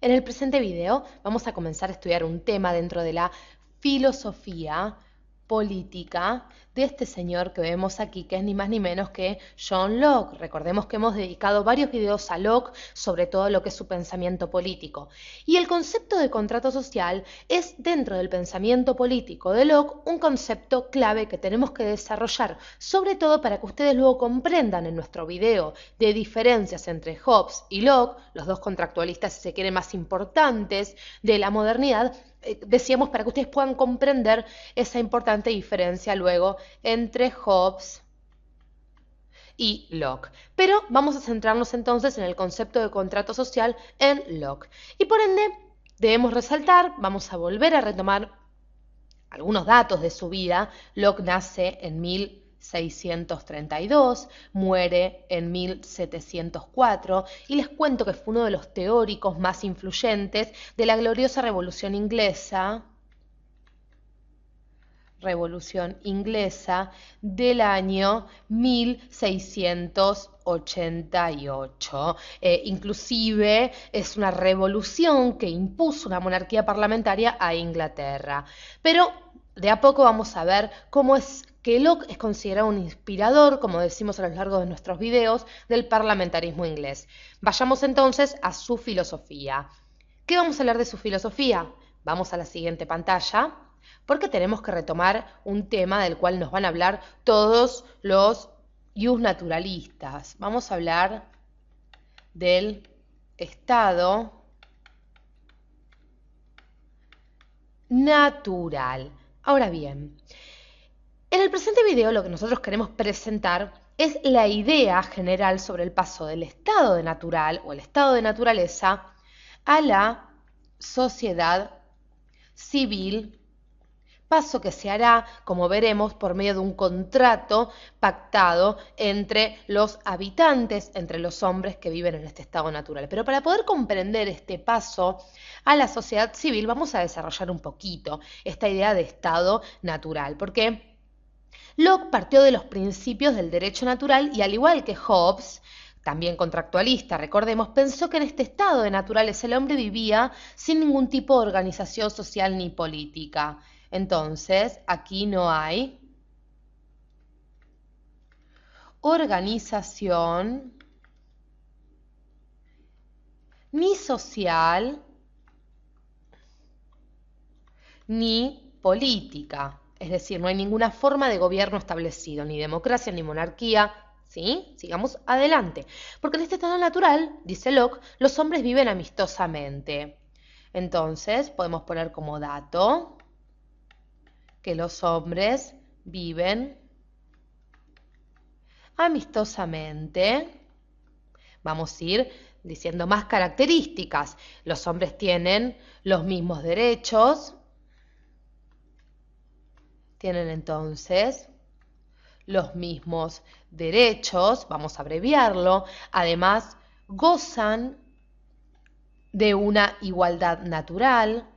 En el presente video vamos a comenzar a estudiar un tema dentro de la filosofía política de este señor que vemos aquí, que es ni más ni menos que John Locke. Recordemos que hemos dedicado varios videos a Locke sobre todo lo que es su pensamiento político. Y el concepto de contrato social es, dentro del pensamiento político de Locke, un concepto clave que tenemos que desarrollar, sobre todo para que ustedes luego comprendan en nuestro video de diferencias entre Hobbes y Locke, los dos contractualistas, si se quiere, más importantes de la modernidad. Decíamos para que ustedes puedan comprender esa importante diferencia luego entre Hobbes y Locke. Pero vamos a centrarnos entonces en el concepto de contrato social en Locke. Y por ende, debemos resaltar, vamos a volver a retomar algunos datos de su vida. Locke nace en 1632, muere en 1704 y les cuento que fue uno de los teóricos más influyentes de la gloriosa Revolución Inglesa del año 1688. Inclusive es una revolución que impuso una monarquía parlamentaria a Inglaterra. Pero de a poco vamos a ver cómo es que Locke es considerado un inspirador, como decimos a lo largo de nuestros videos, del parlamentarismo inglés. Vayamos entonces a su filosofía. ¿Qué vamos a hablar de su filosofía? Vamos a la siguiente pantalla, porque tenemos que retomar un tema del cual nos van a hablar todos los naturalistas. Vamos a hablar del estado natural. Ahora bien, en el presente video lo que nosotros queremos presentar es la idea general sobre el paso del estado de natural o el estado de naturaleza a la sociedad civil, paso que se hará, como veremos, por medio de un contrato pactado entre los habitantes, entre los hombres que viven en este estado natural. Pero para poder comprender este paso a la sociedad civil, vamos a desarrollar un poquito esta idea de estado natural, porque Locke partió de los principios del derecho natural y, al igual que Hobbes, también contractualista, recordemos, pensó que en este estado de naturaleza el hombre vivía sin ningún tipo de organización social ni política. Entonces, aquí no hay organización ni social ni política. Es decir, no hay ninguna forma de gobierno establecido, ni democracia ni monarquía. ¿Sí? Sigamos adelante. Porque en este estado natural, dice Locke, los hombres viven amistosamente. Entonces, podemos poner como dato que los hombres viven amistosamente. Vamos a ir diciendo más características. Los hombres tienen los mismos derechos. Tienen entonces los mismos derechos, vamos a abreviarlo. Además, gozan de una igualdad natural.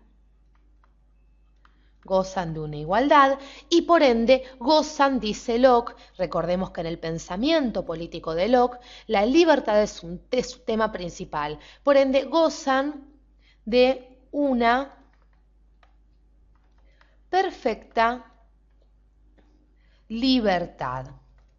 Gozan de una igualdad y por ende gozan, dice Locke, recordemos que en el pensamiento político de Locke la libertad es su tema principal, por ende gozan de una perfecta libertad.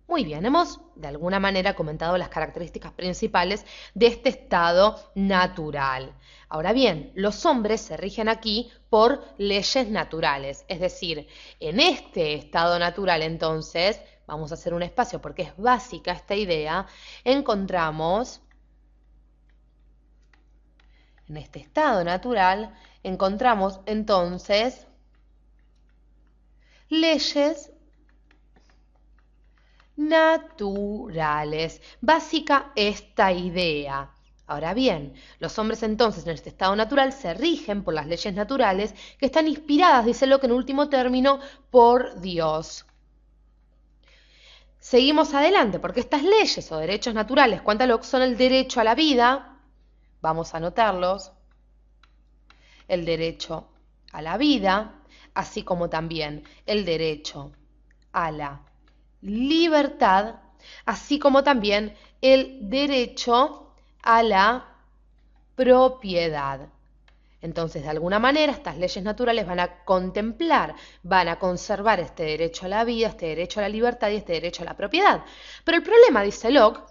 Muy bien, hemos de alguna manera comentado las características principales de este estado natural. Ahora bien, los hombres se rigen aquí por leyes naturales, es decir, en este estado natural entonces, vamos a hacer un espacio porque es básica esta idea, encontramos, en este estado natural, encontramos entonces leyes naturales. Básica esta idea. Ahora bien, los hombres entonces en este estado natural se rigen por las leyes naturales que están inspiradas, dice Locke en último término, por Dios. Seguimos adelante, porque estas leyes o derechos naturales, cuenta Locke, son el derecho a la vida, vamos a anotarlos, el derecho a la vida, así como también el derecho a la libertad, así como también el derecho a la propiedad. Entonces, de alguna manera, estas leyes naturales van a contemplar, van a conservar este derecho a la vida, este derecho a la libertad y este derecho a la propiedad. Pero el problema, dice Locke,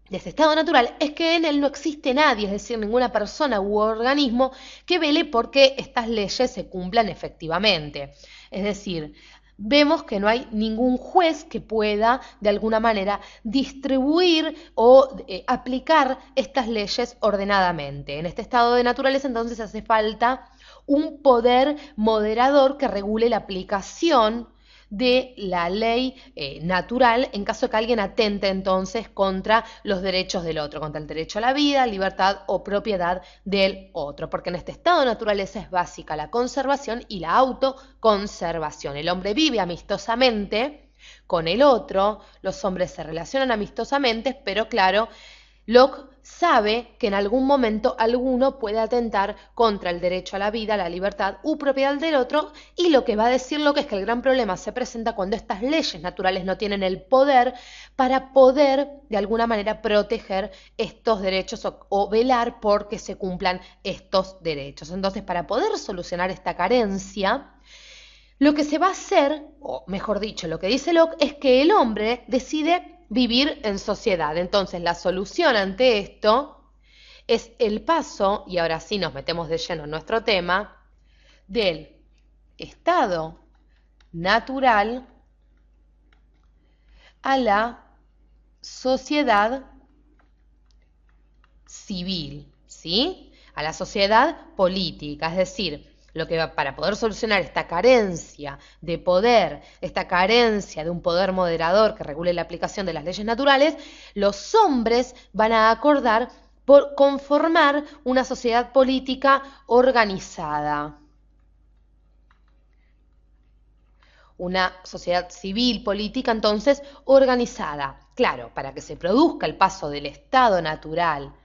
de este estado natural es que en él no existe nadie, es decir, ninguna persona u organismo que vele porque estas leyes se cumplan efectivamente. Es decir, vemos que no hay ningún juez que pueda, de alguna manera, distribuir o aplicar estas leyes ordenadamente. En este estado de naturaleza, entonces, hace falta un poder moderador que regule la aplicación de la ley natural en caso de que alguien atente entonces contra los derechos del otro, contra el derecho a la vida, libertad o propiedad del otro, porque en este estado de naturaleza es básica la conservación y la autoconservación. El hombre vive amistosamente con el otro, los hombres se relacionan amistosamente, pero claro, Locke sabe que en algún momento alguno puede atentar contra el derecho a la vida, la libertad u propiedad del otro, y lo que va a decir Locke es que el gran problema se presenta cuando estas leyes naturales no tienen el poder para poder de alguna manera proteger estos derechos o velar por que se cumplan estos derechos. Entonces, para poder solucionar esta carencia, lo que se va a hacer, o mejor dicho, lo que dice Locke es que el hombre decide vivir en sociedad. Entonces, la solución ante esto es el paso, y ahora sí nos metemos de lleno en nuestro tema, del estado natural a la sociedad civil, ¿sí? A la sociedad política, es decir, lo que va, para poder solucionar esta carencia de poder, esta carencia de un poder moderador que regule la aplicación de las leyes naturales, los hombres van a acordar por conformar una sociedad política organizada. Una sociedad civil política entonces organizada. Claro, para que se produzca el paso del estado natural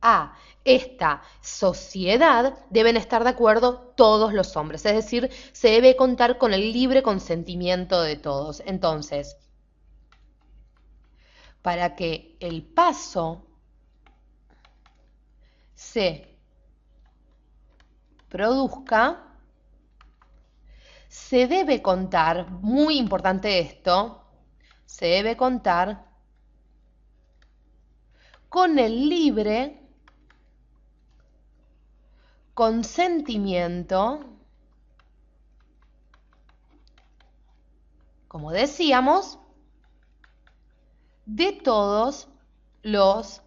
a esta sociedad deben estar de acuerdo todos los hombres, es decir, se debe contar con el libre consentimiento de todos. Entonces, para que el paso se produzca, se debe contar, muy importante esto, se debe contar con el libre consentimiento, como decíamos, de todos los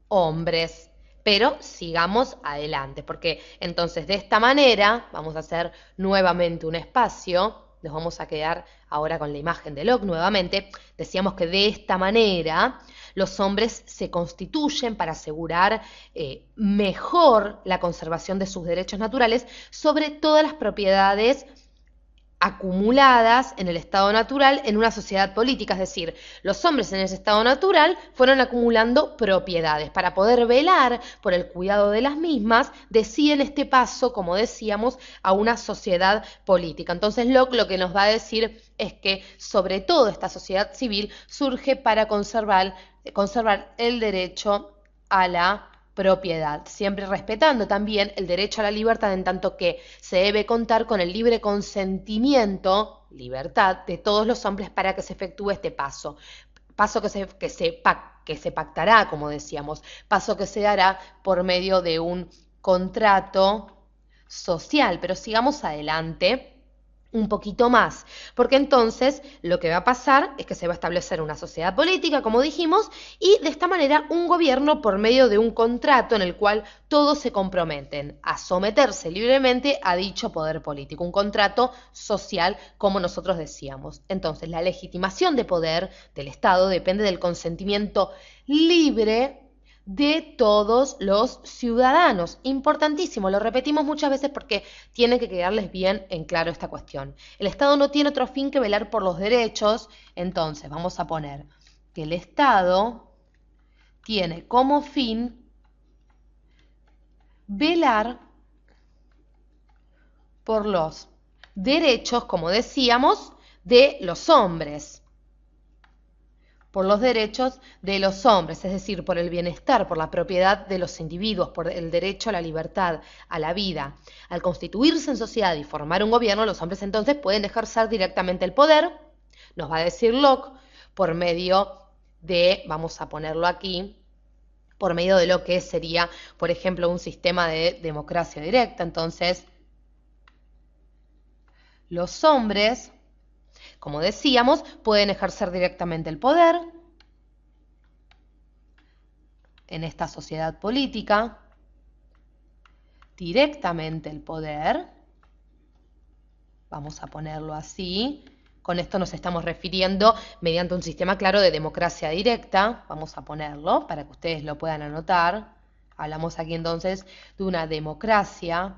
hombres. Pero sigamos adelante, porque entonces de esta manera vamos a hacer nuevamente un espacio. Nos vamos a quedar ahora con la imagen de Locke nuevamente. Decíamos que de esta manera los hombres se constituyen para asegurar mejor la conservación de sus derechos naturales sobre todas las propiedades acumuladas en el estado natural en una sociedad política, es decir, los hombres en ese estado natural fueron acumulando propiedades. Para poder velar por el cuidado de las mismas, deciden este paso, como decíamos, a una sociedad política. Entonces Locke lo que nos va a decir es que sobre todo esta sociedad civil surge para conservar el derecho a la propiedad, siempre respetando también el derecho a la libertad, en tanto que se debe contar con el libre consentimiento, libertad, de todos los hombres para que se efectúe este paso. Paso que se pactará, como decíamos, paso que se dará por medio de un contrato social. Pero sigamos adelante un poquito más, porque entonces lo que va a pasar es que se va a establecer una sociedad política, como dijimos, y de esta manera un gobierno por medio de un contrato en el cual todos se comprometen a someterse libremente a dicho poder político, un contrato social, como nosotros decíamos. Entonces, la legitimación de poder del Estado depende del consentimiento libre de todos los ciudadanos. Importantísimo, lo repetimos muchas veces porque tiene que quedarles bien en claro esta cuestión. El Estado no tiene otro fin que velar por los derechos, entonces vamos a poner que el Estado tiene como fin velar por los derechos, como decíamos, de los hombres. por los derechos de los hombres, es decir, por el bienestar, por la propiedad de los individuos, por el derecho a la libertad, a la vida. Al constituirse en sociedad y formar un gobierno, los hombres entonces pueden ejercer directamente el poder, nos va a decir Locke, por medio de, vamos a ponerlo aquí, por medio de lo que sería, por ejemplo, un sistema de democracia directa. Entonces, los hombres, como decíamos, pueden ejercer directamente el poder en esta sociedad política, directamente el poder, vamos a ponerlo así, con esto nos estamos refiriendo mediante un sistema claro de democracia directa, vamos a ponerlo para que ustedes lo puedan anotar, hablamos aquí entonces de una democracia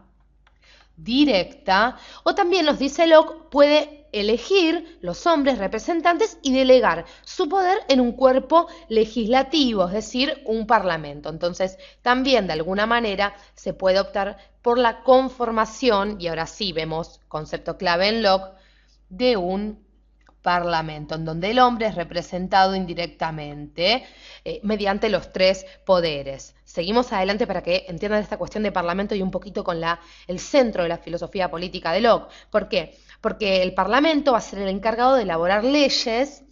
directa, o también nos dice Locke, puede elegir los hombres representantes y delegar su poder en un cuerpo legislativo, es decir, un parlamento. Entonces, también de alguna manera se puede optar por la conformación, y ahora sí vemos concepto clave en Locke, de un parlamento, en donde el hombre es representado indirectamente mediante los tres poderes. Seguimos adelante para que entiendan esta cuestión de parlamento y un poquito con el centro de la filosofía política de Locke. ¿Por qué? Porque el parlamento va a ser el encargado de elaborar leyes,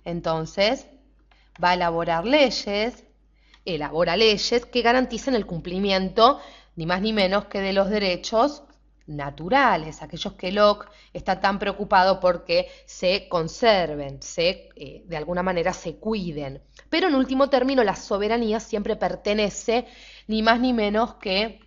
entonces va a elaborar leyes, elabora leyes que garanticen el cumplimiento, ni más ni menos que de los derechos naturales, aquellos que Locke está tan preocupado porque se conserven, de alguna manera se cuiden. Pero en último término, la soberanía siempre pertenece ni más ni menos que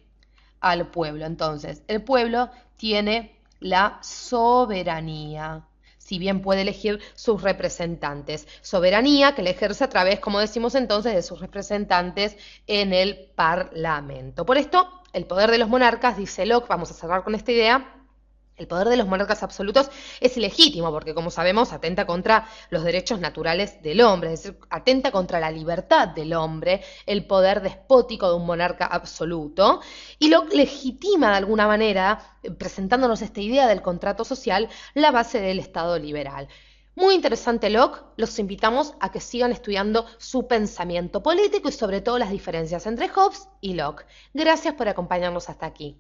al pueblo. Entonces, el pueblo tiene la soberanía, si bien puede elegir sus representantes. Soberanía que la ejerce a través, como decimos entonces, de sus representantes en el Parlamento. Por esto, el poder de los monarcas, dice Locke, vamos a cerrar con esta idea, el poder de los monarcas absolutos es ilegítimo porque, como sabemos, atenta contra los derechos naturales del hombre, es decir, atenta contra la libertad del hombre, el poder despótico de un monarca absoluto, y Locke legitima de alguna manera, presentándonos esta idea del contrato social, la base del Estado liberal. Muy interesante Locke, los invitamos a que sigan estudiando su pensamiento político y sobre todo las diferencias entre Hobbes y Locke. Gracias por acompañarnos hasta aquí.